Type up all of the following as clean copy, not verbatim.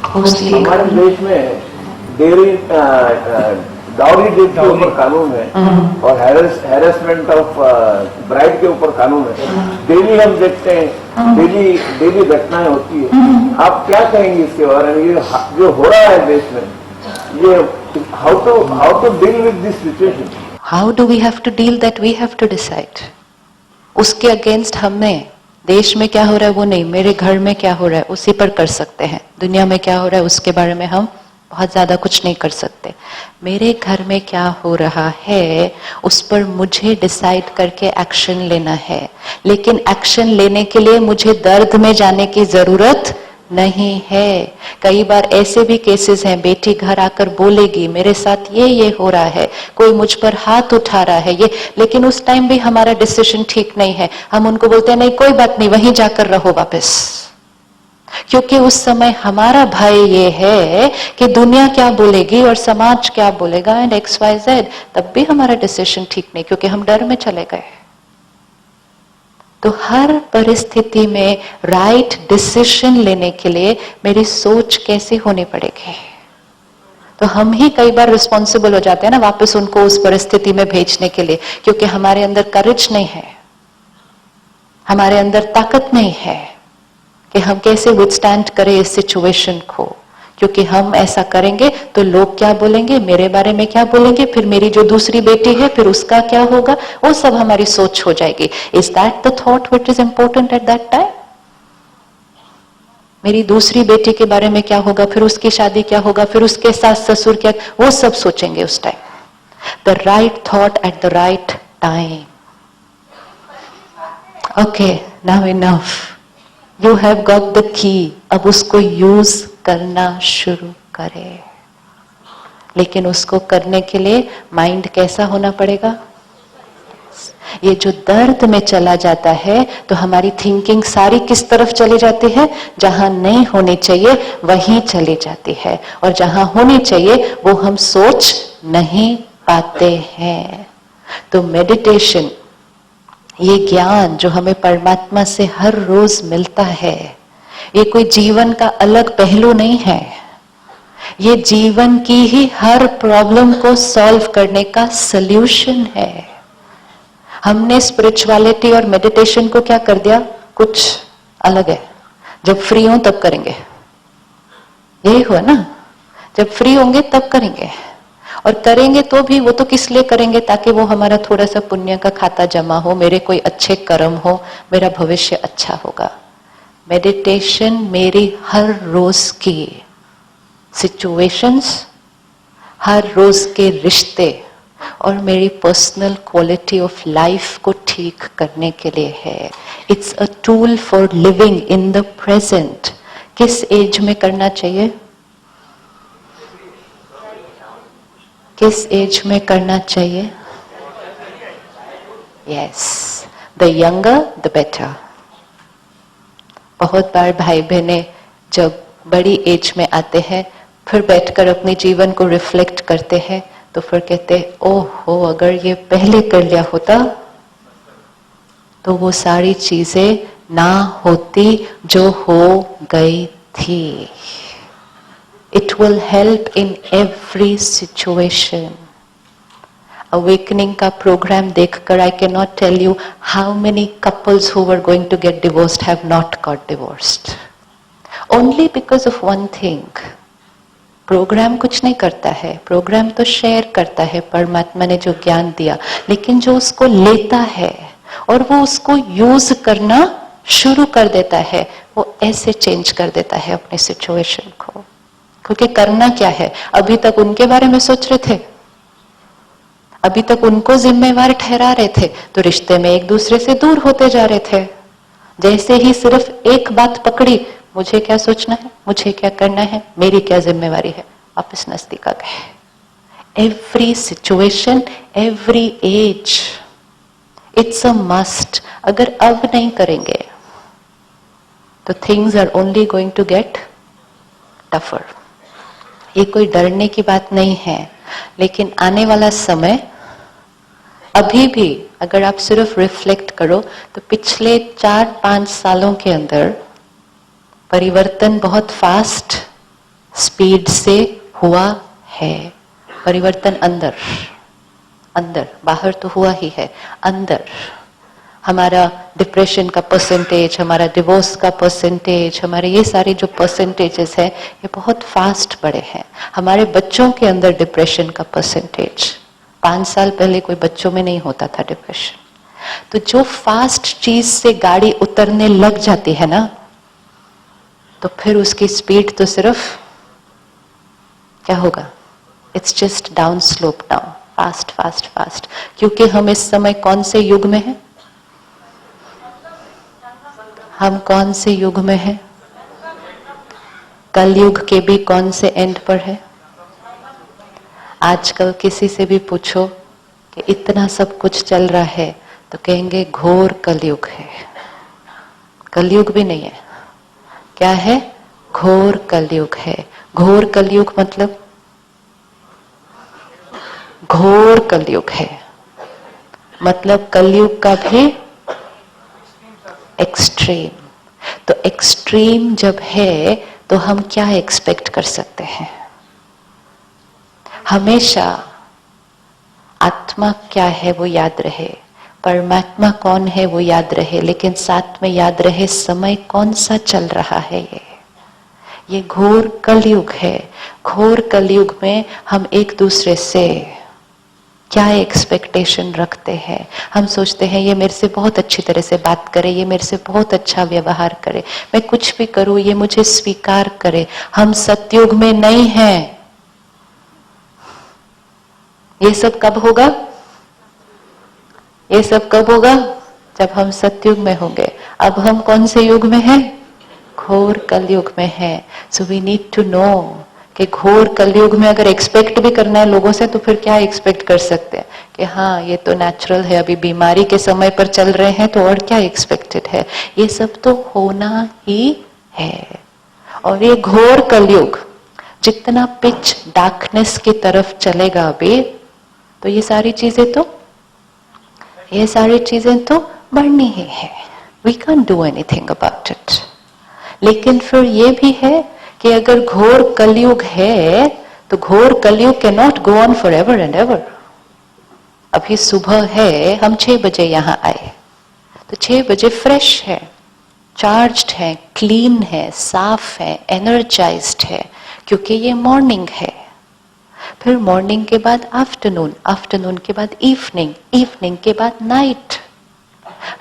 हमारे देश में डाउरी डेट के ऊपर कानून है और हैरेसमेंट ऑफ ब्राइड के ऊपर कानून है। डेली हम देखते हैं, डेली घटनाएं होती है। आप क्या कहेंगे इसके बारे में? ये जो हो रहा है देश में, ये how to deal with this situation? How do we have to deal that we have to decide. उसके अगेंस्ट हमें देश में क्या हो रहा है वो नहीं, मेरे घर में क्या हो रहा है उसी पर कर सकते हैं। दुनिया में क्या हो रहा है उसके बारे में हम बहुत ज्यादा कुछ नहीं कर सकते। मेरे घर में क्या हो रहा है उस पर मुझे डिसाइड करके एक्शन लेना है। लेकिन एक्शन लेने के लिए मुझे दर्द में जाने की जरूरत नहीं है। कई बार ऐसे भी केसेस हैं, बेटी घर आकर बोलेगी मेरे साथ ये हो रहा है, कोई मुझ पर हाथ उठा रहा है ये, लेकिन उस टाइम भी हमारा डिसीजन ठीक नहीं है। हम उनको बोलते हैं नहीं कोई बात नहीं, वहीं जाकर रहो वापस, क्योंकि उस समय हमारा भय ये है कि दुनिया क्या बोलेगी और समाज क्या बोलेगा एंड XYZ। तब भी हमारा डिसीजन ठीक नहीं, क्योंकि हम डर में चले गए। तो हर परिस्थिति में राइट डिसीजन लेने के लिए मेरी सोच कैसी होनी पड़ेगी। तो हम ही कई बार रिस्पॉन्सिबल हो जाते हैं ना वापस उनको उस परिस्थिति में भेजने के लिए, क्योंकि हमारे अंदर करेज नहीं है, हमारे अंदर ताकत नहीं है कि हम कैसे विथस्टैंड करें इस सिचुएशन को। क्योंकि हम ऐसा करेंगे तो लोग क्या बोलेंगे, मेरे बारे में क्या बोलेंगे, फिर मेरी जो दूसरी बेटी है फिर उसका क्या होगा, वो सब हमारी सोच हो जाएगी। Is that the thought which is important at that time? मेरी दूसरी बेटी के बारे में क्या होगा, फिर उसकी शादी क्या होगा, फिर उसके सास ससुर क्या, वो सब सोचेंगे उस time. The right thought at the right time. Okay, now enough, you have got the key. अब उसको यूज करना शुरू करें। लेकिन उसको करने के लिए माइंड कैसा होना पड़ेगा? ये जो दर्द में चला जाता है तो हमारी थिंकिंग सारी किस तरफ चली जाती है? जहां नहीं होनी चाहिए वहीं चली जाती है, और जहां होनी चाहिए वो हम सोच नहीं पाते हैं। तो मेडिटेशन, ये ज्ञान जो हमें परमात्मा से हर रोज मिलता है, ये कोई जीवन का अलग पहलू नहीं है। ये जीवन की ही हर प्रॉब्लम को सॉल्व करने का सल्यूशन है। हमने स्पिरिचुअलिटी और मेडिटेशन को क्या कर दिया, कुछ अलग है। जब फ्री हो तब करेंगे, यही हुआ ना, जब फ्री होंगे तब करेंगे। और करेंगे तो भी वो तो किस लिए करेंगे? ताकि वो हमारा थोड़ा सा पुण्य का खाता जमा हो, मेरे कोई अच्छे कर्म हो, मेरा भविष्य अच्छा होगा। मेडिटेशन मेरी हर रोज की सिचुएशंस, हर रोज के रिश्ते और मेरी पर्सनल क्वालिटी ऑफ लाइफ को ठीक करने के लिए है। It's a tool for living in the present. किस एज में करना चाहिए? किस एज में करना चाहिए? Yes, the younger the better. बहुत बार भाई बहनें जब बड़ी एज में आते हैं फिर बैठकर अपने जीवन को रिफ्लेक्ट करते हैं तो फिर कहते हैं ओहो, अगर ये पहले कर लिया होता तो वो सारी चीजें ना होती जो हो गई थी। It will help in every situation. Awakening का प्रोग्राम देखकर I can not tell you how many couples who were going to get divorced have not got divorced, only because of one thing. Programme कुछ नहीं करता है, programme तो share करता है परमात्मा ने जो ज्ञान दिया, लेकिन जो उसको लेता है और वो उसको यूज करना शुरू कर देता है, वो ऐसे चेंज कर देता है अपने सिचुएशन को। क्योंकि करना क्या है, अभी तक उनके बारे में सोच रहे थे, अभी तक उनको जिम्मेवार ठहरा रहे थे, तो रिश्ते में एक दूसरे से दूर होते जा रहे थे। जैसे ही सिर्फ एक बात पकड़ी, मुझे क्या सोचना है, मुझे क्या करना है, मेरी क्या जिम्मेवारी है, वापस नजदीक आ गए। Every situation, every age, it's a must. अगर अब नहीं करेंगे तो things are only going to get tougher. ये कोई डरने की बात नहीं है, लेकिन आने वाला समय, अभी भी अगर आप सिर्फ रिफ्लेक्ट करो तो पिछले 4-5 सालों के अंदर परिवर्तन बहुत फास्ट स्पीड से हुआ है। परिवर्तन अंदर, अंदर, बाहर तो हुआ ही है, अंदर। हमारा डिप्रेशन का परसेंटेज, हमारा डिवोर्स का परसेंटेज, हमारे ये सारे जो परसेंटेजेस हैं ये बहुत फास्ट बढ़े हैं। हमारे बच्चों के अंदर डिप्रेशन का परसेंटेज 5 साल पहले कोई बच्चों में नहीं होता था डिप्रेशन। तो जो फास्ट चीज से गाड़ी उतरने लग जाती है ना, तो फिर उसकी स्पीड तो सिर्फ क्या होगा, it's just down slope down, fast fast fast. क्योंकि हम इस समय कौन से युग में हैं? हम कौन से युग में हैं? कलयुग के भी कौन से एंड पर है? आजकल किसी से भी पूछो कि इतना सब कुछ चल रहा है तो कहेंगे घोर कलयुग है। कलयुग भी नहीं है, क्या है? घोर कलयुग है। घोर कलयुग मतलब घोर कलयुग है, मतलब कलयुग का भी एक्सट्रीम। तो एक्सट्रीम जब है तो हम क्या एक्सपेक्ट कर सकते हैं? हमेशा आत्मा क्या है वो याद रहे, परमात्मा कौन है वो याद रहे, लेकिन साथ में याद रहे समय कौन सा चल रहा है। ये घोर कलयुग है। घोर कलयुग में हम एक दूसरे से क्या एक्सपेक्टेशन रखते हैं? हम सोचते हैं ये मेरे से बहुत अच्छी तरह से बात करे, ये मेरे से बहुत अच्छा व्यवहार करे, मैं कुछ भी करूं ये मुझे स्वीकार करे। हम सतयुग में नहीं हैं। ये सब कब होगा? ये सब कब होगा? जब हम सतयुग में होंगे। अब हम कौन से युग में हैं? घोर कलयुग में हैं। So we need to know कि घोर कलयुग में अगर एक्सपेक्ट भी करना है लोगों से तो फिर क्या एक्सपेक्ट कर सकते हैं कि हाँ ये तो नेचुरल है, अभी बीमारी के समय पर चल रहे हैं तो और क्या एक्सपेक्टेड है? ये सब तो होना ही है। और ये घोर कलयुग जितना पिच डार्कनेस की तरफ चलेगा अभी, तो ये सारी चीजें तो बढ़नी ही है। We can do anything about it. लेकिन फिर ये भी है कि अगर घोर कलयुग है तो घोर कलयुग can not go on for ever and ever. अभी सुबह है, हम 6 बजे यहां आए तो 6 बजे फ्रेश है, चार्ज्ड है, क्लीन है, साफ है, एनर्जाइज्ड है, क्योंकि ये मॉर्निंग है। फिर मॉर्निंग के बाद आफ्टरनून, आफ्टरनून के बाद इवनिंग, इवनिंग के बाद नाइट,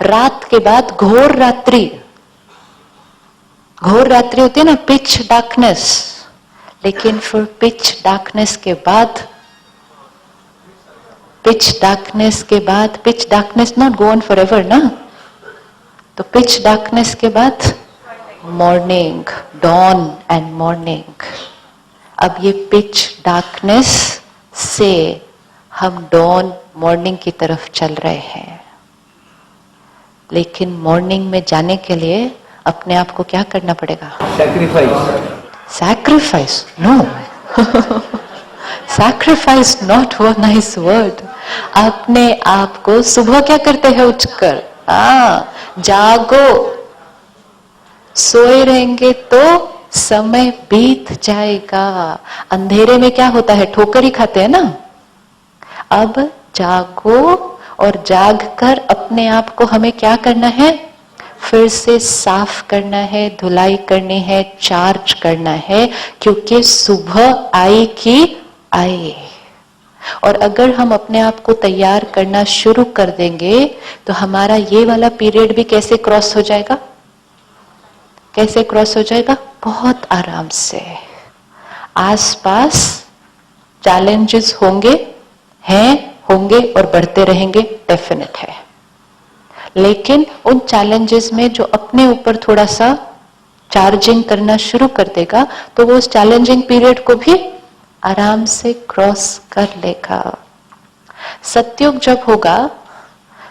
रात के बाद घोर रात्रि। घोर रात्रि होती है ना, पिच डार्कनेस। लेकिन फिर पिच डार्कनेस के बाद, pitch darkness not go on for ever ना, तो पिच डार्कनेस के बाद मॉर्निंग, डॉन एंड मॉर्निंग। अब ये पिच डार्कनेस से हम डॉन मॉर्निंग की तरफ चल रहे हैं। लेकिन मॉर्निंग में जाने के लिए अपने आप को क्या करना पड़ेगा? सैक्रिफाइस? नो, सैक्रिफाइस नॉट वो नाइस वर्ड। अपने आप को सुबह क्या करते हैं उठकर? जागो। सोए रहेंगे तो समय बीत जाएगा। अंधेरे में क्या होता है? ठोकर ही खाते हैं ना। अब जागो, और जागकर अपने आप को हमें क्या करना है? फिर से साफ करना है, धुलाई करनी है, चार्ज करना है, क्योंकि सुबह आई कि आए। और अगर हम अपने आप को तैयार करना शुरू कर देंगे तो हमारा ये वाला पीरियड भी कैसे क्रॉस हो जाएगा? कैसे क्रॉस हो जाएगा? बहुत आराम से। आसपास चैलेंजेस होंगे, होंगे और बढ़ते रहेंगे, डेफिनेट है। लेकिन उन चैलेंजेस में जो अपने ऊपर थोड़ा सा चार्जिंग करना शुरू कर देगा तो वो उस चैलेंजिंग पीरियड को भी आराम से क्रॉस कर लेगा। सतयुग जब होगा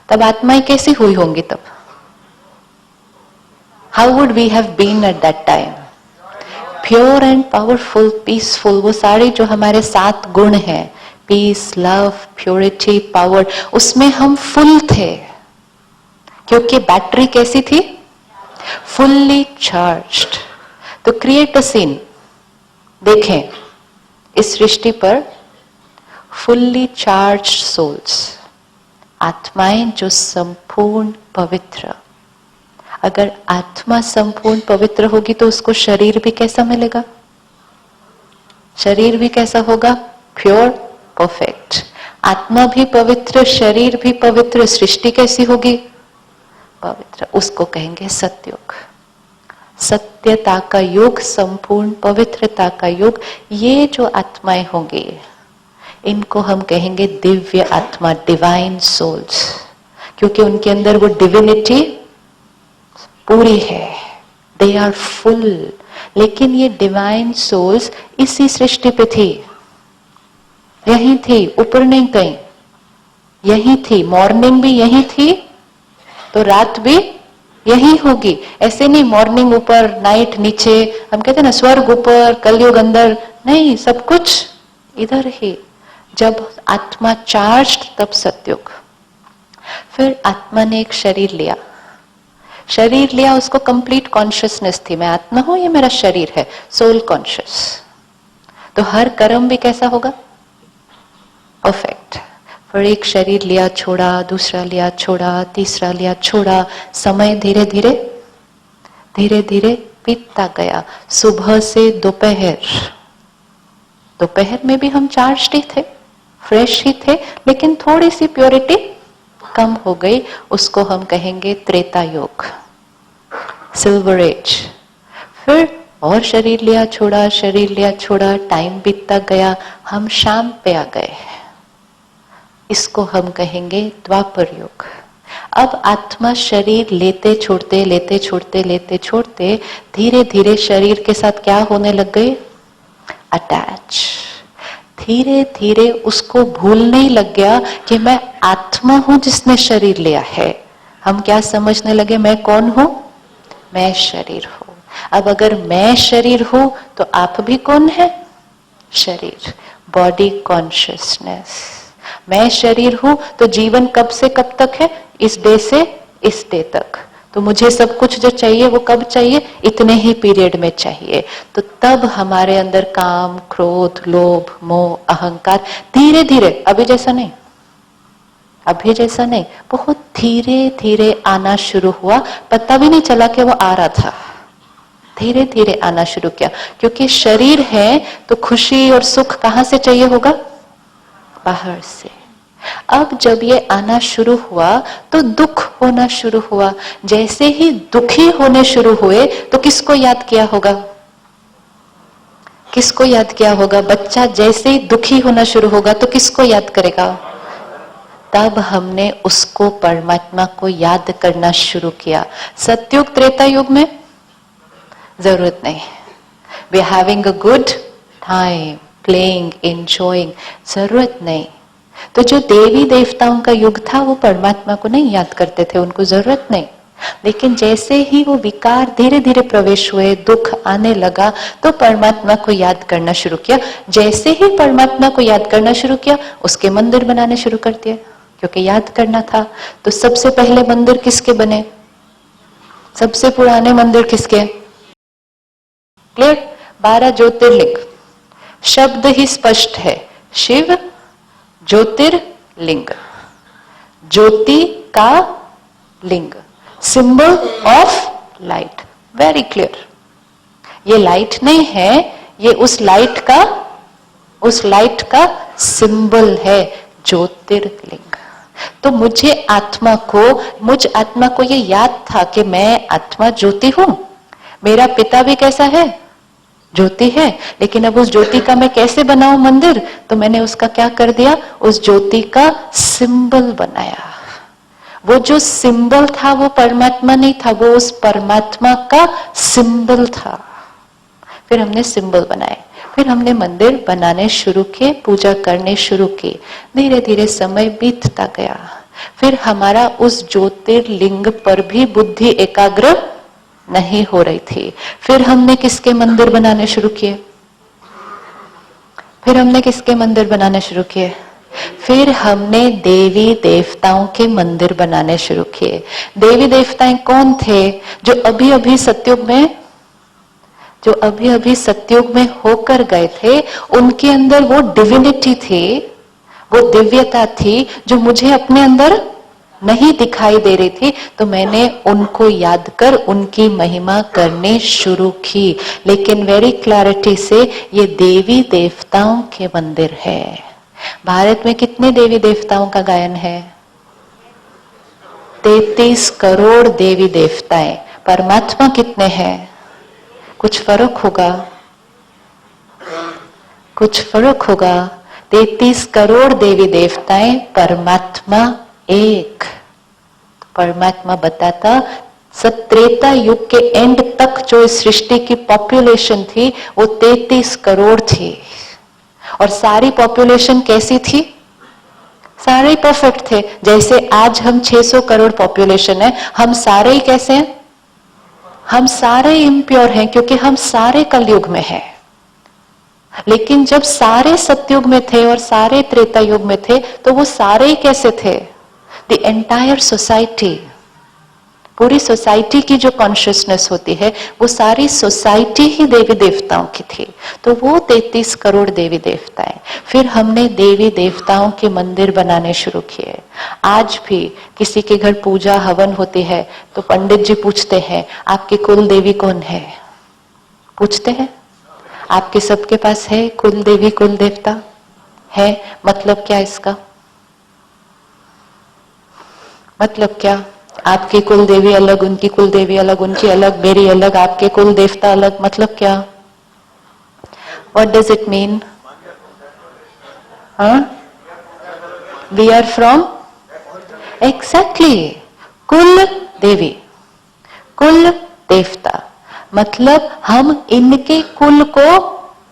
तब आत्माएं कैसी हुई होंगी? तब how would we have been at that time? Pure and powerful, peaceful, वो सारे जो हमारे 7 गुण हैं, पीस, लव, प्योरिटी, पावर, उसमें हम फुल थे। क्योंकि बैटरी कैसी थी? Fully charged. तो क्रिएट अ सीन। देखें, इस सृष्टि पर फुल्ली चार्ज सोल्स, आत्माएं जो संपूर्ण पवित्र, अगर आत्मा संपूर्ण पवित्र होगी तो उसको शरीर भी कैसा मिलेगा? शरीर भी कैसा होगा? Pure, perfect. आत्मा भी पवित्र, शरीर भी पवित्र, सृष्टि कैसी होगी? पवित्र। उसको कहेंगे सतयुग, सत्यता का युग, संपूर्ण पवित्रता का युग। ये जो आत्माएं होंगी इनको हम कहेंगे दिव्य आत्मा, डिवाइन सोल्स, क्योंकि उनके अंदर वो डिविनिटी पूरी है, दे आर फुल। लेकिन ये डिवाइन सोल्स इसी सृष्टि पे थी, यही थी, ऊपर नहीं कहीं, यही थी। मॉर्निंग भी यही थी तो रात भी यही होगी। ऐसे नहीं मॉर्निंग ऊपर, नाइट नीचे। हम कहते हैं ना स्वर्ग ऊपर, कलयुग अंदर, नहीं, सब कुछ इधर ही। जब आत्मा चार्ज तब सतयुग। फिर आत्मा ने एक शरीर लिया, शरीर लिया, उसको कंप्लीट कॉन्शियसनेस थी, मैं आत्मा हूं, ये मेरा शरीर है, सोल कॉन्शियस। तो हर कर्म भी कैसा होगा? परफेक्ट। फिर एक शरीर लिया, छोड़ा, दूसरा लिया, छोड़ा, तीसरा लिया, छोड़ा। समय धीरे धीरे धीरे धीरे बीतता गया। सुबह से दोपहर, दोपहर में भी हम चार्ज ही थे, फ्रेश ही थे, लेकिन थोड़ी सी प्योरिटी कम हो गई। उसको हम कहेंगे त्रेता युग, सिल्वर एज। फिर और शरीर लिया, छोड़ा, शरीर लिया, छोड़ा, टाइम बीतता गया, हम शाम पे आ गए। इसको हम कहेंगे द्वापर युग। अब आत्मा शरीर लेते छोड़ते, लेते छोड़ते, लेते छोड़ते, धीरे धीरे शरीर के साथ क्या होने लग गए? अटैच। धीरे धीरे उसको भूलने लग गया कि मैं आत्मा हूं जिसने शरीर लिया है। हम क्या समझने लगे? मैं कौन हूं? मैं शरीर हूं। अब अगर मैं शरीर हूं तो आप भी कौन है? शरीर, बॉडी कॉन्शियसनेस। मैं शरीर हूं तो जीवन कब से कब तक है? इस डे से इस डे तक। तो मुझे सब कुछ जो चाहिए वो कब चाहिए? इतने ही पीरियड में चाहिए। तो तब हमारे अंदर काम, क्रोध, लोभ, मोह, अहंकार धीरे धीरे, अभी जैसा नहीं, अभी जैसा नहीं, बहुत धीरे धीरे आना शुरू हुआ। पता भी नहीं चला कि वो आ रहा था, धीरे धीरे आना शुरू किया। क्योंकि शरीर है तो खुशी और सुख कहां से चाहिए होगा? बाहर से। अब जब ये आना शुरू हुआ तो दुख होना शुरू हुआ। जैसे ही दुखी होने शुरू हुए तो किसको याद किया होगा? किसको याद किया होगा? बच्चा जैसे ही दुखी होना शुरू होगा तो किसको याद करेगा? तब हमने उसको, परमात्मा को याद करना शुरू किया। सतयुग त्रेता युग में जरूरत नहीं, we are having a good time, playing, enjoying, जरूरत नहीं। तो जो देवी देवताओं का युग था वो परमात्मा को नहीं याद करते थे, उनको जरूरत नहीं। लेकिन जैसे ही वो विकार धीरे धीरे प्रवेश हुए, दुख आने लगा, तो परमात्मा को याद करना शुरू किया। जैसे ही परमात्मा को याद करना शुरू किया, उसके मंदिर बनाने शुरू कर दिए, क्योंकि याद करना था। तो सबसे पहले मंदिर किसके बने? सबसे पुराने मंदिर किसके? क्लियर? 12 ज्योतिर्लिंग, शब्द ही स्पष्ट है, शिव ज्योतिर्लिंग, ज्योति का लिंग, symbol of light. Very clear. ये लाइट नहीं है, ये उस लाइट का सिंबल है, ज्योतिर्लिंग। तो मुझ आत्मा को ये याद था कि मैं आत्मा ज्योति हूं। मेरा पिता भी कैसा है? ज्योति है। लेकिन अब उस ज्योति का मैं कैसे बनाऊं मंदिर? तो मैंने उसका क्या कर दिया? उस ज्योति का सिंबल बनाया। वो जो सिंबल था वो परमात्मा नहीं था, वो उस परमात्मा का सिंबल था। फिर हमने सिंबल बनाए, फिर हमने मंदिर बनाने शुरू किए, पूजा करने शुरू की। धीरे धीरे समय बीतता गया। फिर हमारा उस ज्योतिर्लिंग पर भी बुद्धि एकाग्र नहीं हो रही थी। फिर हमने किसके मंदिर बनाने शुरू किए? फिर हमने देवी देवताओं के मंदिर बनाने शुरू किए। देवी देवताएं कौन थे? जो अभी अभी सतयुग में जो अभी अभी सतयुग में होकर गए थे, उनके अंदर वो डिविनिटी थी, वो दिव्यता थी जो मुझे अपने अंदर नहीं दिखाई दे रही थी। तो मैंने उनको याद कर उनकी महिमा करने शुरू की। लेकिन वेरी क्लैरिटी से ये देवी देवताओं के मंदिर है। भारत में कितने देवी देवताओं का गायन है? 33 करोड़ देवी देवताएं। परमात्मा कितने हैं? कुछ फर्क होगा, कुछ फर्क होगा। 33 करोड़ देवी देवताएं, परमात्मा एक। परमात्मा बताता त्रेता युग के एंड तक जो इस सृष्टि की पॉपुलेशन थी वो 33 करोड़ थी। और सारी पॉपुलेशन कैसी थी? सारे परफेक्ट थे। जैसे आज हम 600 करोड़ पॉपुलेशन है, हम सारे ही कैसे हैं? हम सारे इम्प्योर हैं, क्योंकि हम सारे कलयुग में हैं। लेकिन जब सारे सतयुग में थे और सारे त्रेता युग में थे, तो वो सारे ही कैसे थे? द एंटायर सोसाइटी, पूरी सोसाइटी की जो कॉन्शियसनेस होती है, वो सारी सोसाइटी ही देवी देवताओं की थी। तो वो 33 करोड़ देवी देवताएं। फिर हमने देवी देवताओं के मंदिर बनाने शुरू किए। आज भी किसी के घर पूजा हवन होती है तो पंडित जी पूछते हैं, आपकी कुल देवी कौन है? पूछते हैं। आपके सबके पास है कुल देवी, कुल देवता है? मतलब क्या इसका? मतलब क्या? आपकी कुल देवी अलग, उनकी कुल देवी अलग, उनकी अलग, मेरी अलग, आपके कुल देवता अलग। मतलब क्या? What does it mean? Huh? We are from? Exactly. कुल देवी, कुल देवता, मतलब हम इनके कुल को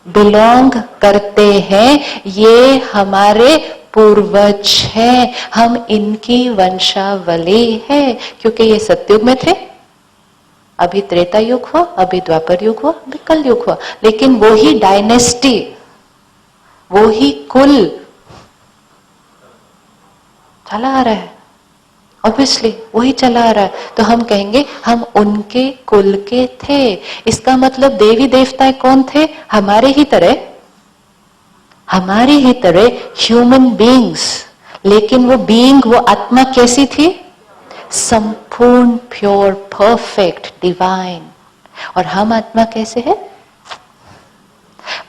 बिलोंग करते हैं। ये हमारे पूर्वज हैं, हम इनकी वंशावली है। क्योंकि ये सतयुग में थे, अभी त्रेता युग हुआ, अभी द्वापर युग हुआ, अभी कल युग हुआ, लेकिन वो ही डायनेस्टी, वो ही कुल चला आ रहा है। ऑब्वियसली वही चला आ रहा है। तो हम कहेंगे हम उनके कुल के थे। इसका मतलब देवी देवताएं कौन थे? हमारे ही तरह, हमारी ही तरह ह्यूमन बीइंग्स। लेकिन वो बीइंग, वो आत्मा कैसी थी? संपूर्ण, प्योर, परफेक्ट, डिवाइन। और हम आत्मा कैसे है?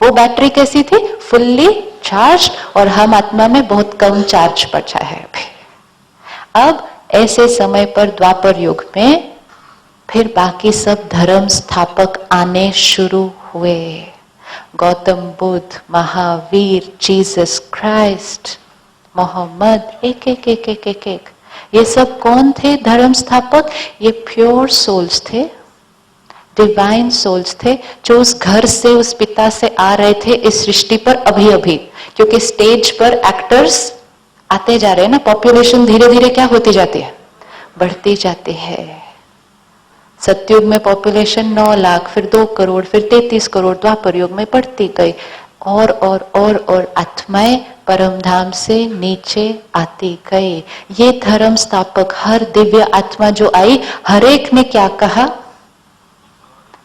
वो बैटरी कैसी थी? Fully charge. और हम आत्मा में बहुत कम चार्ज बचा है अभी। अब ऐसे समय पर द्वापर युग में फिर बाकी सब धर्म स्थापक आने शुरू हुए। गौतम बुद्ध, महावीर, जीसस क्राइस्ट, मोहम्मद, एक एक एक एक एक एक, ये सब कौन थे धर्म स्थापक? ये प्योर सोल्स थे, डिवाइन सोल्स थे, जो उस घर से, उस पिता से आ रहे थे इस सृष्टि पर अभी अभी। क्योंकि स्टेज पर एक्टर्स आते जा रहे हैं ना, पॉपुलेशन धीरे धीरे क्या होती जाती है? बढ़ती जाती है। सतयुग में पॉपुलेशन 9 लाख, फिर 2 करोड़, फिर 33 करोड़, द्वापर युग में बढ़ती गई। और आत्माएं परमधाम से नीचे आती गई। ये धर्म स्थापक, हर दिव्य आत्मा जो आई, हर एक ने क्या कहा?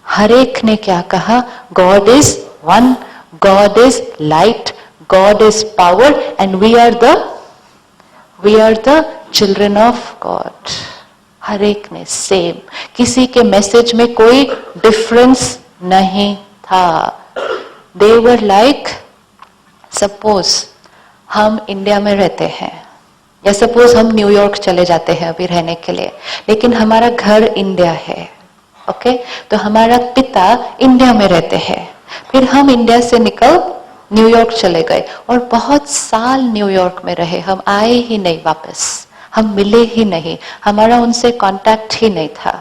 हर एक ने क्या कहा? God is one, God is light, God is power, and we are the children of God. हर एक ने सेम, किसी के मैसेज में कोई डिफरेंस नहीं था। दे वर लाइक, सपोज हम इंडिया में रहते हैं, या सपोज हम न्यूयॉर्क चले जाते हैं अभी रहने के लिए, लेकिन हमारा घर इंडिया है। ओके, तो हमारा पिता इंडिया में रहते हैं, फिर हम इंडिया से निकल न्यूयॉर्क चले गए और बहुत साल न्यूयॉर्क में रहे, हम आए ही नहीं वापस, हम मिले ही नहीं, हमारा उनसे कांटेक्ट ही नहीं था।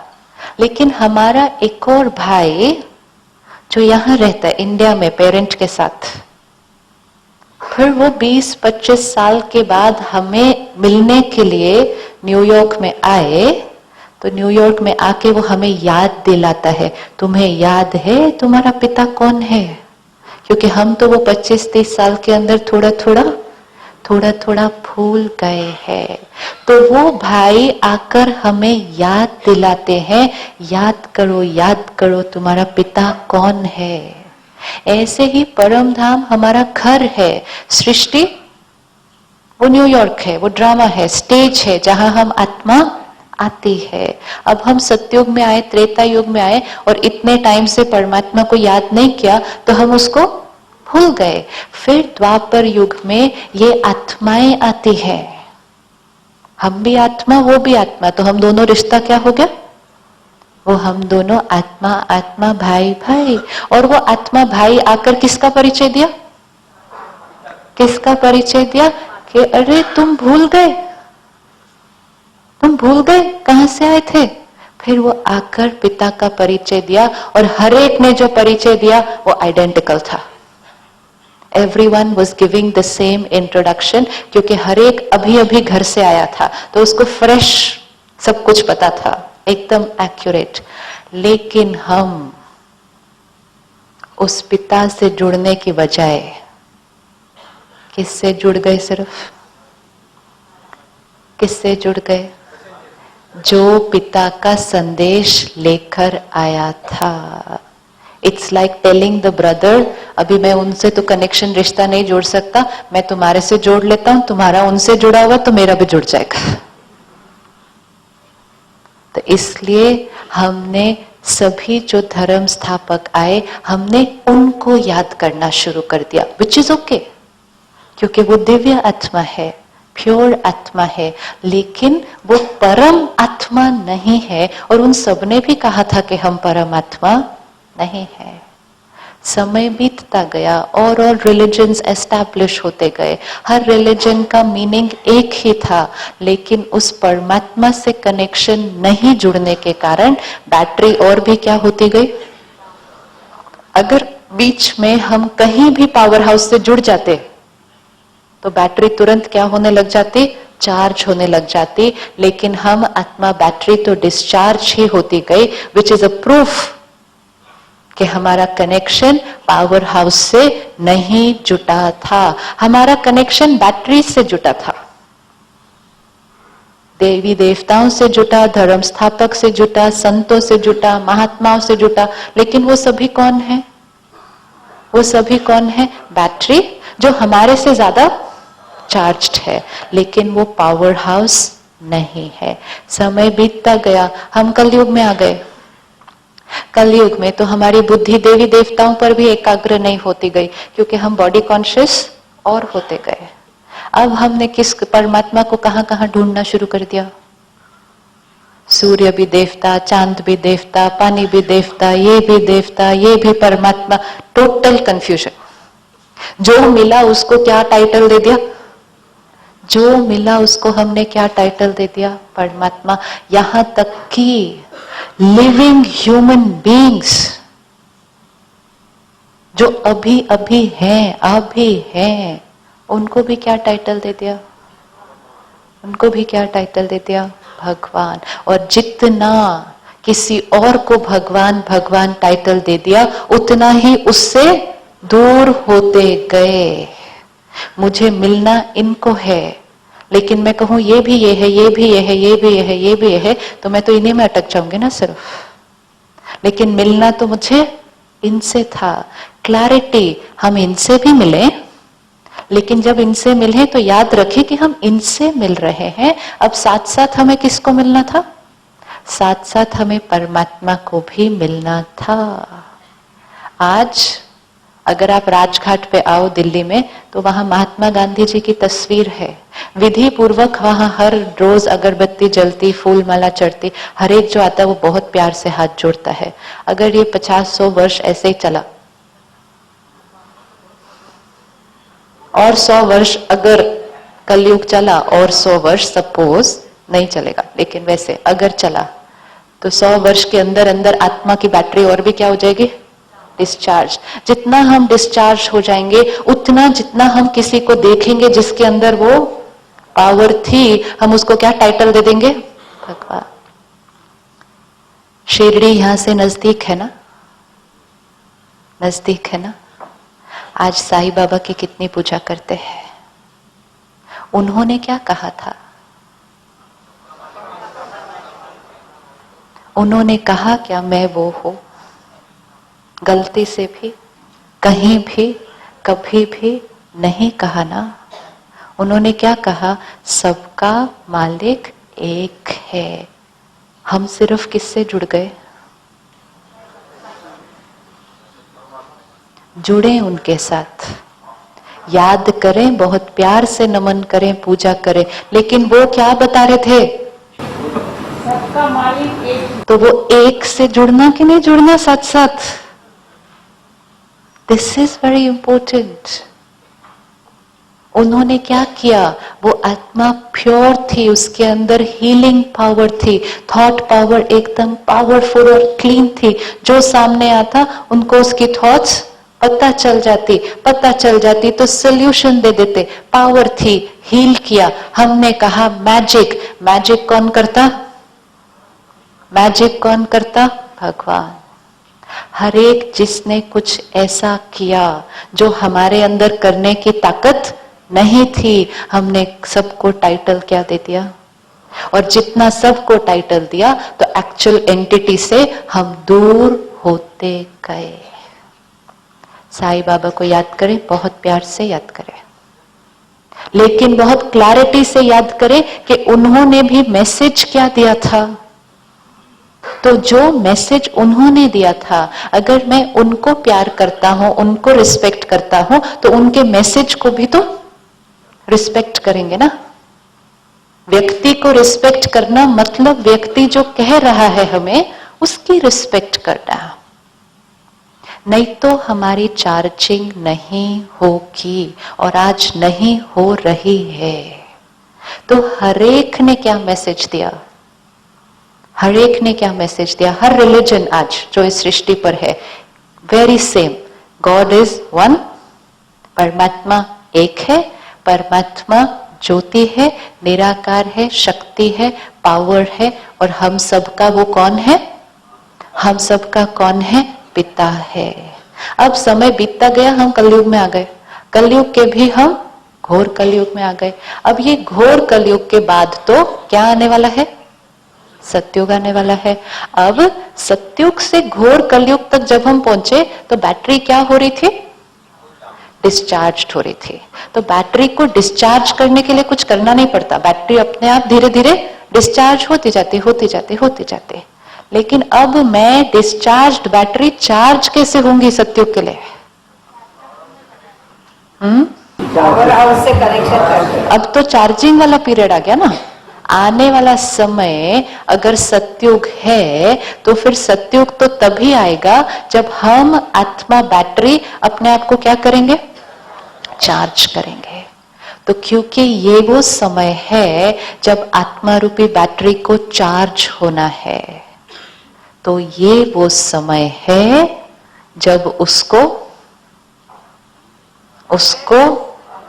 लेकिन हमारा एक और भाई जो यहाँ रहता है इंडिया में पेरेंट के साथ, फिर वो 20-25 साल के बाद हमें मिलने के लिए न्यूयॉर्क में आए, तो न्यूयॉर्क में आके वो हमें याद दिलाता है, तुम्हें याद है तुम्हारा पिता कौन है? क्योंकि हम तो वो 25-30 साल के अंदर थोड़ा थोड़ा थोड़ा भूल गए हैं। तो वो भाई आकर हमें याद दिलाते हैं, याद करो तुम्हारा पिता कौन है। ऐसे ही परम धाम हमारा घर है। सृष्टि वो न्यूयॉर्क है, वो ड्रामा है, स्टेज है जहां हम आत्मा आती है। अब हम सतयुग में आए, त्रेता युग में आए और इतने टाइम से परमात्मा को याद नहीं किया तो हम उसको भूल गए। फिर द्वापर युग में ये आत्माएं आती है, हम भी आत्मा वो भी आत्मा, तो हम दोनों रिश्ता क्या हो गया? वो हम दोनों आत्मा आत्मा, भाई भाई। और वो आत्मा भाई आकर किसका परिचय दिया? किसका परिचय दिया? कि अरे तुम भूल गए, तुम भूल गए कहां से आए थे। फिर वो आकर पिता का परिचय दिया और हर एक ने जो परिचय दिया वो आइडेंटिकल था। Everyone was giving the same introduction, क्योंकि हर एक अभी अभी घर से आया था तो उसको फ्रेश सब कुछ पता था, एकदम एक्यूरेट। लेकिन हम उस पिता से जुड़ने की बजाय किससे जुड़ गए? सिर्फ किससे जुड़ गए? जो पिता का संदेश लेकर आया था। It's like telling the brother, अभी मैं उनसे तो कनेक्शन रिश्ता नहीं जोड़ सकता, मैं तुम्हारे से जोड़ लेता हूं, तुम्हारा उनसे जुड़ा हुआ तो मेरा भी जुड़ जाएगा। तो इसलिए हमने सभी जो धर्म स्थापक आए, हमने उनको याद करना शुरू कर दिया, विच इज ओके, क्योंकि वो दिव्य आत्मा है, प्योर आत्मा है, लेकिन वो परम आत्मा नहीं है। और उन सबने भी कहा था कि हम परम आत्मा नहीं है। समय बीतता गया और रिलीजन्स एस्टैब्लिश होते गए, हर रिलीजन का मीनिंग एक ही था, लेकिन उस परमात्मा से कनेक्शन नहीं जुड़ने के कारण बैटरी और भी क्या होती गई। अगर बीच में हम कहीं भी पावर हाउस से जुड़ जाते तो बैटरी तुरंत क्या होने लग जाती? चार्ज होने लग जाती। लेकिन हम आत्मा बैटरी तो डिस्चार्ज ही होती गई, विच इज अ प्रूफ कि हमारा कनेक्शन पावर हाउस से नहीं जुटा था, हमारा कनेक्शन बैटरी से जुटा था, देवी देवताओं से जुटा, धर्म स्थापक से जुटा, संतों से जुटा, महात्माओं से जुटा। लेकिन वो सभी कौन है? वो सभी कौन है? बैटरी जो हमारे से ज्यादा चार्ज्ड है, लेकिन वो पावर हाउस नहीं है। समय बीतता गया, हम कलयुग में आ गए। कलयुग में तो हमारी बुद्धि देवी देवताओं पर भी एकाग्र नहीं होती गई, क्योंकि हम बॉडी कॉन्शियस और होते गए। अब हमने किस परमात्मा को कहां कहां ढूंढना शुरू कर दिया? सूर्य भी देवता, चांद भी देवता, पानी भी देवता, ये भी देवता, ये भी परमात्मा, टोटल कंफ्यूजन। जो मिला उसको क्या टाइटल दे दिया? जो मिला उसको हमने क्या टाइटल दे दिया? परमात्मा। यहां तक कि लिविंग ह्यूमन बीइंग्स जो अभी अभी हैं, उनको भी क्या टाइटल दे दिया? उनको भी क्या टाइटल दे दिया? भगवान। और जितना किसी और को भगवान भगवान टाइटल दे दिया, उतना ही उससे दूर होते गए। मुझे मिलना इनको है, लेकिन मैं कहूं ये भी ये है, ये भी ये है, ये भी ये है, ये भी ये है, तो मैं तो इन्हीं में अटक जाऊंगी ना सिर्फ। लेकिन मिलना तो मुझे इनसे था। क्लैरिटी, हम इनसे भी मिले, लेकिन जब इनसे मिले तो याद रखें कि हम इनसे मिल रहे हैं। अब साथ साथ हमें किसको मिलना था? साथ साथ हमें परमात्मा को भी मिलना था। आज अगर आप राजघाट पे आओ दिल्ली में, तो वहां महात्मा गांधी जी की तस्वीर है। विधि पूर्वक वहां हर रोज अगरबत्ती जलती, फूल माला चढ़ती, हर एक जो आता है वो बहुत प्यार से हाथ जोड़ता है। अगर ये 50-100 वर्ष ऐसे ही चला, और 100 वर्ष अगर कलयुग चला, और 100 वर्ष सपोज नहीं चलेगा, लेकिन वैसे अगर चला, तो 100 वर्ष के अंदर अंदर आत्मा की बैटरी और भी क्या हो जाएगी? डिस्चार्ज। जितना हम डिस्चार्ज हो जाएंगे, उतना जितना हम किसी को देखेंगे जिसके अंदर वो पावर थी, हम उसको क्या टाइटल दे देंगे? भगवान। शिरडी यहां से नजदीक है ना? नजदीक है ना? आज साईं बाबा की कितनी पूजा करते हैं। उन्होंने क्या कहा था? उन्होंने कहा क्या मैं वो हूं? गलती से भी, कहीं भी, कभी भी नहीं कहा ना। उन्होंने क्या कहा? सबका मालिक एक है। हम सिर्फ किससे जुड़ गए? जुड़े उनके साथ, याद करें, बहुत प्यार से नमन करें, पूजा करें, लेकिन वो क्या बता रहे थे? सबका मालिक एक। तो वो एक से जुड़ना कि नहीं जुड़ना साथ साथ? This is very important. उन्होंने क्या किया? वो आत्मा प्योर थी, उसके अंदर हीलिंग पावर थी, थॉट पावर एकदम पावरफुल और क्लीन थी। जो सामने आता उनको उसकी थॉट्स पता चल जाती तो सोल्यूशन दे देते। पावर थी, हील किया। हमने कहा मैजिक। मैजिक कौन करता? मैजिक कौन करता? भगवान। हर एक जिसने कुछ ऐसा किया जो हमारे अंदर करने की ताकत नहीं थी, हमने सबको टाइटल क्या दे दिया? और जितना सबको टाइटल दिया तो एक्चुअल एंटिटी से हम दूर होते गए। साईं बाबा को याद करें, बहुत प्यार से याद करें, लेकिन बहुत क्लैरिटी से याद करें कि उन्होंने भी मैसेज क्या दिया था। तो जो मैसेज उन्होंने दिया था, अगर मैं उनको प्यार करता हूं, उनको रिस्पेक्ट करता हूं, तो उनके मैसेज को भी तो रिस्पेक्ट करेंगे ना। व्यक्ति को रिस्पेक्ट करना मतलब व्यक्ति जो कह रहा है हमें, उसकी रिस्पेक्ट करना। नहीं तो हमारी चार्जिंग नहीं होगी, और आज नहीं हो रही है। तो हरेक ने क्या मैसेज दिया? हरेक ने क्या मैसेज दिया? हर रिलीजन आज जो इस सृष्टि पर है, very same. God is one, परमात्मा एक है, परमात्मा ज्योति है, निराकार है, शक्ति है, पावर है, और हम सबका वो कौन है? हम सबका कौन है? पिता है। अब समय बीतता गया, हम कलयुग में आ गए। कलयुग के भी हम घोर कलयुग में आ गए। अब ये घोर कलयुग के बाद तो क्या आने वाला है? सतयुग आने वाला है। अब सतयुग से घोर कलयुग तक जब हम पहुंचे तो बैटरी क्या हो रही थी? डिस्चार्ज हो रही थी। तो बैटरी को डिस्चार्ज करने के लिए कुछ करना नहीं पड़ता, बैटरी अपने आप धीरे धीरे डिस्चार्ज होती जाती। लेकिन अब मैं डिस्चार्ज्ड बैटरी चार्ज कैसे होंगी सतयुग के लिए? पावर हाउस से कनेक्शन करके। अब तो चार्जिंग वाला पीरियड आ गया ना। आने वाला समय अगर सतयुग है तो फिर सतयुग तो तभी आएगा जब हम आत्मा बैटरी अपने आप को क्या करेंगे? चार्ज करेंगे। तो क्योंकि ये वो समय है जब आत्मा रूपी बैटरी को चार्ज होना है, तो ये वो समय है जब उसको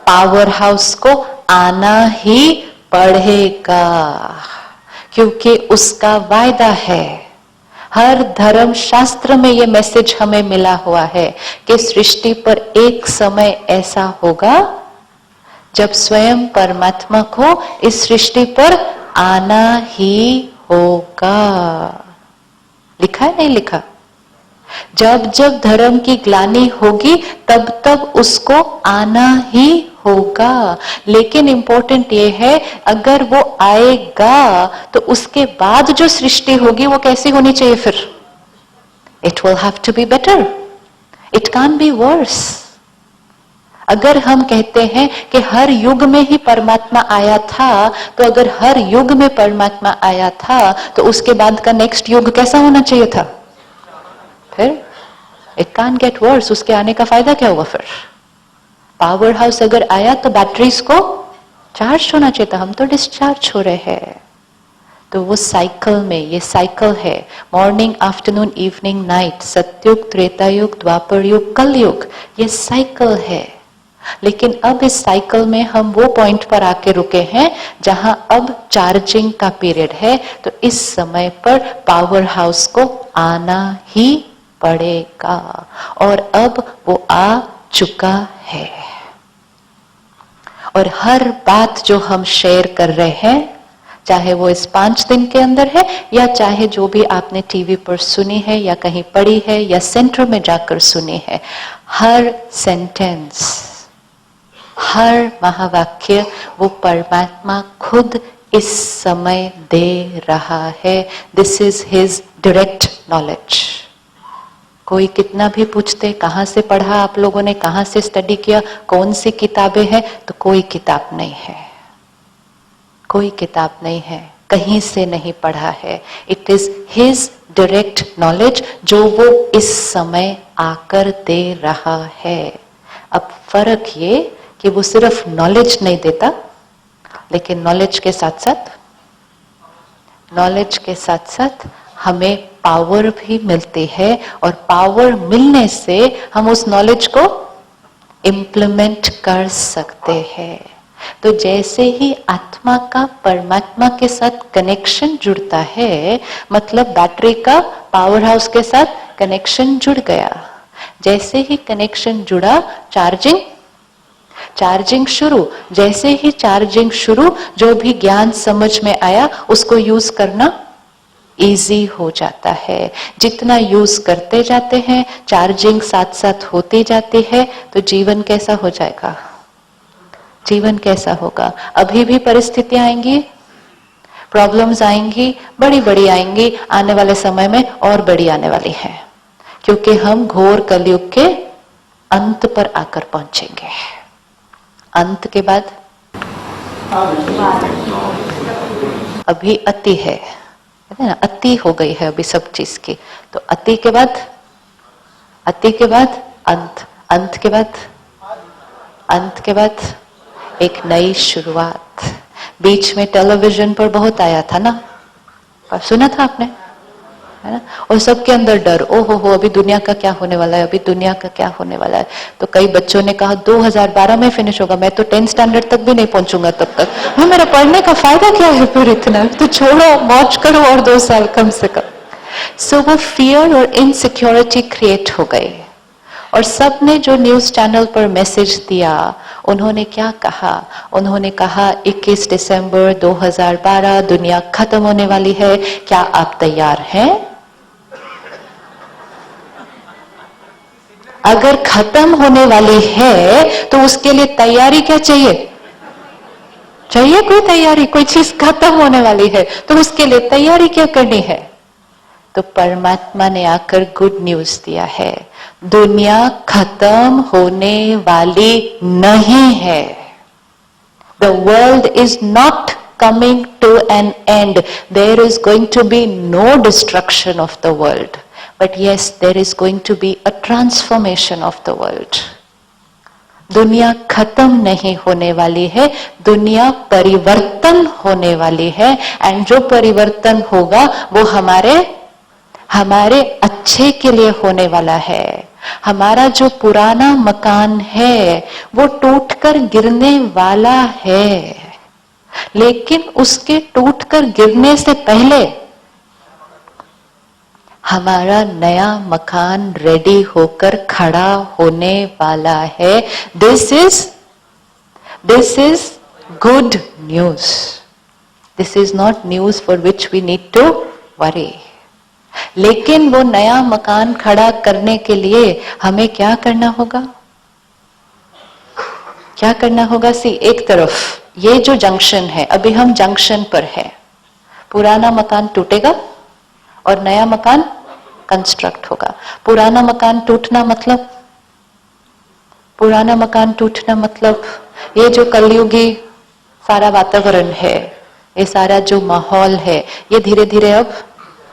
पावर हाउस को आना ही पड़ेगा, क्योंकि उसका वायदा है। हर धर्म शास्त्र में ये मैसेज हमें मिला हुआ है कि सृष्टि पर एक समय ऐसा होगा जब स्वयं परमात्मा को इस सृष्टि पर आना ही होगा। लिखा है नहीं लिखा? जब जब धर्म की ग्लानि होगी तब तब उसको आना ही होगा। लेकिन इंपॉर्टेंट ये है, अगर वो आएगा तो उसके बाद जो सृष्टि होगी वो कैसी होनी चाहिए फिर? It will have to be better, it can't be worse. अगर हम कहते हैं कि हर युग में ही परमात्मा आया था, तो अगर हर युग में परमात्मा आया था तो उसके बाद का नेक्स्ट युग कैसा होना चाहिए था? फिर इट कांट गेट वर्स। उसके आने का फायदा क्या हुआ फिर? पावर हाउस अगर आया तो बैटरीज को चार्ज होना चाहिए था, हम तो डिस्चार्ज हो रहे हैं। तो वो साइकिल में, ये साइकिल है, मॉर्निंग आफ्टरनून इवनिंग नाइट, सतयुग त्रेता युग द्वापर युग कलयुग, ये साइकिल है। लेकिन अब इस साइकिल में हम वो पॉइंट पर आके रुके हैं जहां अब चार्जिंग का पीरियड है। तो इस समय पर पावर हाउस को आना ही पड़ेगा, और अब वो आ चुका है। और हर बात जो हम शेयर कर रहे हैं, चाहे वो इस 5 दिन के अंदर है या चाहे जो भी आपने टीवी पर सुनी है या कहीं पढ़ी है या सेंटर में जाकर सुनी है, हर सेंटेंस, हर महावाक्य वो परमात्मा खुद इस समय दे रहा है. This is his direct knowledge. कोई कितना भी पूछते कहां से पढ़ा आप लोगों ने, कहां से स्टडी किया, कौन सी किताबें हैं, तो कोई किताब नहीं है, कोई किताब नहीं है, कहीं से नहीं पढ़ा है. It is his direct knowledge जो वो इस समय आकर दे रहा है. अब फर्क ये कि वो सिर्फ नॉलेज नहीं देता, लेकिन नॉलेज के साथ साथ हमें पावर भी मिलती है, और पावर मिलने से हम उस नॉलेज को इम्प्लीमेंट कर सकते हैं. तो जैसे ही आत्मा का परमात्मा के साथ कनेक्शन जुड़ता है, मतलब बैटरी का पावर हाउस के साथ कनेक्शन जुड़ गया. जैसे ही कनेक्शन जुड़ा, चार्जिंग शुरू. जैसे ही चार्जिंग शुरू, जो भी ज्ञान समझ में आया उसको यूज करना इजी हो जाता है. जितना यूज करते जाते हैं, चार्जिंग साथ साथ होती जाती है, तो जीवन कैसा हो जाएगा, जीवन कैसा होगा. अभी भी परिस्थितियां आएंगी, प्रॉब्लम्स आएंगी, बड़ी बड़ी आएंगी, आने वाले समय में और बड़ी आने वाली है, क्योंकि हम घोर कलयुग के अंत पर आकर पहुंचेंगे. अंत के बाद अभी अति है ना, अति हो गई है अभी सब चीज की. तो अति के बाद अंत, अंत के बाद एक नई शुरुआत. बीच में टेलीविजन पर बहुत आया था ना, सुना था आपने, है ना, और सबके अंदर डर, ओ हो अभी दुनिया का क्या होने वाला है, अभी दुनिया का क्या होने वाला है. तो कई बच्चों ने कहा 2012 में फिनिश होगा, मैं तो 10th स्टैंडर्ड तक भी नहीं पहुंचूंगा तब तक, मैं मेरा पढ़ने का फायदा क्या है फिर इतना, तो छोड़ो, मौज करो और 2 साल कम से कम. सो वो फियर और इनसिक्योरिटी क्रिएट हो गई. और सब ने जो न्यूज चैनल पर मैसेज दिया, उन्होंने क्या कहा, उन्होंने कहा 21 दिसंबर 2012 दुनिया खत्म होने वाली है, क्या आप तैयार हैं? अगर खत्म होने वाली है तो उसके लिए तैयारी क्या चाहिए? कोई तैयारी, कोई चीज खत्म होने वाली है तो उसके लिए तैयारी क्या करनी है? तो परमात्मा ने आकर गुड न्यूज दिया है, दुनिया खत्म होने वाली नहीं है. The world is not coming to an end. There is going to be no destruction of the world. But yes, there is going to be a transformation of the world. दुनिया खत्म नहीं होने वाली है, दुनिया परिवर्तन होने वाली है. एंड जो परिवर्तन होगा वो हमारे अच्छे के लिए होने वाला है. हमारा जो पुराना मकान है वो टूटकर गिरने वाला है, लेकिन उसके टूटकर गिरने से पहले हमारा नया मकान रेडी होकर खड़ा होने वाला है. This is good news. This is not news for which we need to worry. लेकिन वो नया मकान खड़ा करने के लिए हमें क्या करना होगा? एक तरफ ये जो जंक्शन है, अभी हम जंक्शन पर है. पुराना मकान टूटेगा और नया मकान कंस्ट्रक्ट होगा. पुराना मकान टूटना मतलब ये जो कलयुगी सारा वातावरण है, ये सारा जो माहौल है, ये धीरे धीरे अब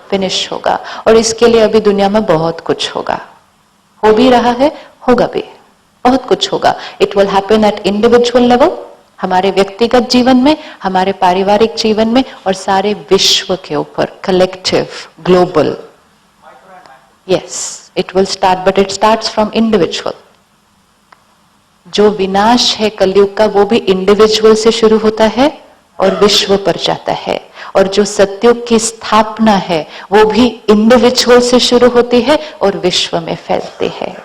फिनिश होगा. और इसके लिए अभी दुनिया में बहुत कुछ होगा, हो भी रहा है, होगा भी, बहुत कुछ होगा. It will happen at individual level, हमारे व्यक्तिगत जीवन में, हमारे पारिवारिक जीवन में, और सारे विश्व के ऊपर, collective, global. Yes, it will start, but it starts from individual. जो विनाश है कलयुग का वो भी इंडिविजुअल से शुरू होता है और विश्व पर जाता है. और जो सतयुग की स्थापना है वो भी इंडिविजुअल से शुरू होती है और विश्व में फैलती है.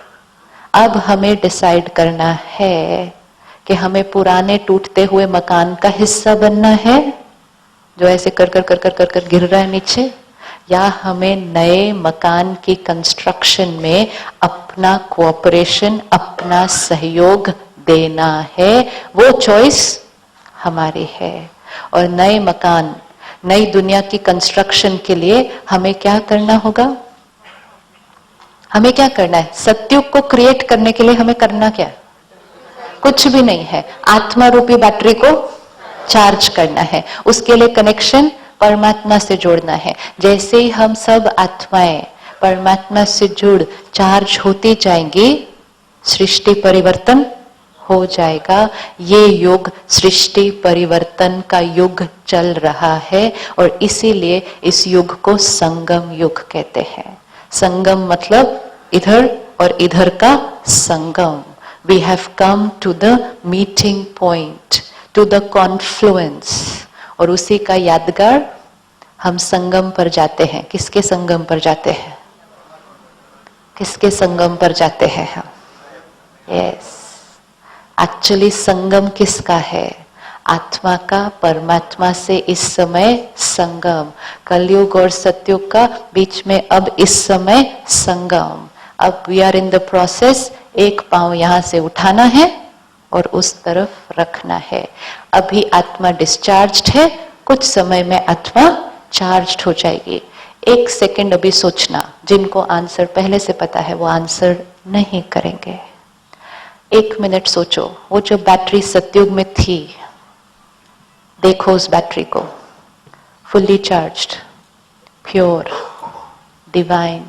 अब हमें डिसाइड करना है कि हमें पुराने टूटते हुए मकान का हिस्सा बनना है जो ऐसे कर कर कर कर कर कर गिर रहा है नीचे, या हमें नए मकान की कंस्ट्रक्शन में अपना कोऑपरेशन, अपना सहयोग देना है। वो चॉइस हमारी है। और नए मकान, नई दुनिया की कंस्ट्रक्शन के लिए हमें क्या करना होगा? हमें क्या करना है? सत्युग को क्रिएट करने के लिए हमें करना क्या? कुछ भी नहीं है, आत्मा रूपी बैटरी को चार्ज करना है। उसके लिए कनेक्शन परमात्मा से जोड़ना है। जैसे ही हम सब आत्माएं परमात्मा से जुड़ चार्ज होती जाएंगी, सृष्टि परिवर्तन हो जाएगा। ये युग सृष्टि परिवर्तन का युग चल रहा है और इसीलिए इस युग को संगम युग कहते हैं। संगम मतलब इधर और इधर का संगम। We have come to the meeting point, to the confluence। और उसी का यादगार हम संगम पर जाते हैं। किसके संगम पर जाते हैं? किसके संगम पर जाते हैं हम? यस, एक्चुअली संगम किसका है? आत्मा का परमात्मा से इस समय संगम। कलयुग और सतयुग का बीच में अब इस समय संगम। अब we are in the process, एक पांव यहां से उठाना है और उस तरफ रखना है। अभी आत्मा डिस्चार्ज्ड है, कुछ समय में आत्मा चार्ज्ड हो जाएगी। एक सेकंड अभी सोचना, जिनको आंसर पहले से पता है वो आंसर नहीं करेंगे। एक मिनट सोचो, वो जो बैटरी सतयुग में थी, देखो उस बैटरी को, फुल्ली चार्ज्ड, प्योर, डिवाइन।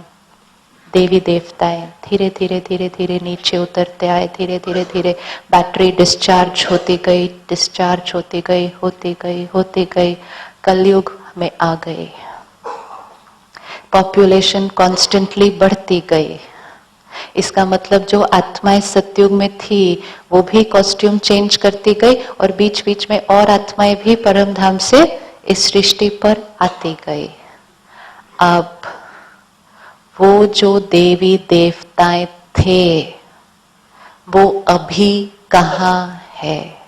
देवी देवताएं धीरे धीरे धीरे धीरे नीचे उतरते आए, धीरे धीरे धीरे बैटरी डिस्चार्ज होती गई, डिस्चार्ज होती गई, होती गई, होती गई, कलयुग में आ गई। पॉपुलेशन कॉन्स्टेंटली बढ़ती गई। इसका मतलब जो आत्माएं सतयुग में थी वो भी कॉस्ट्यूम चेंज करती गई और बीच बीच में और आत्माएं भी परम धाम से इस सृष्टि पर आती गई। अब वो जो देवी देवताएं थे वो अभी कहाँ है?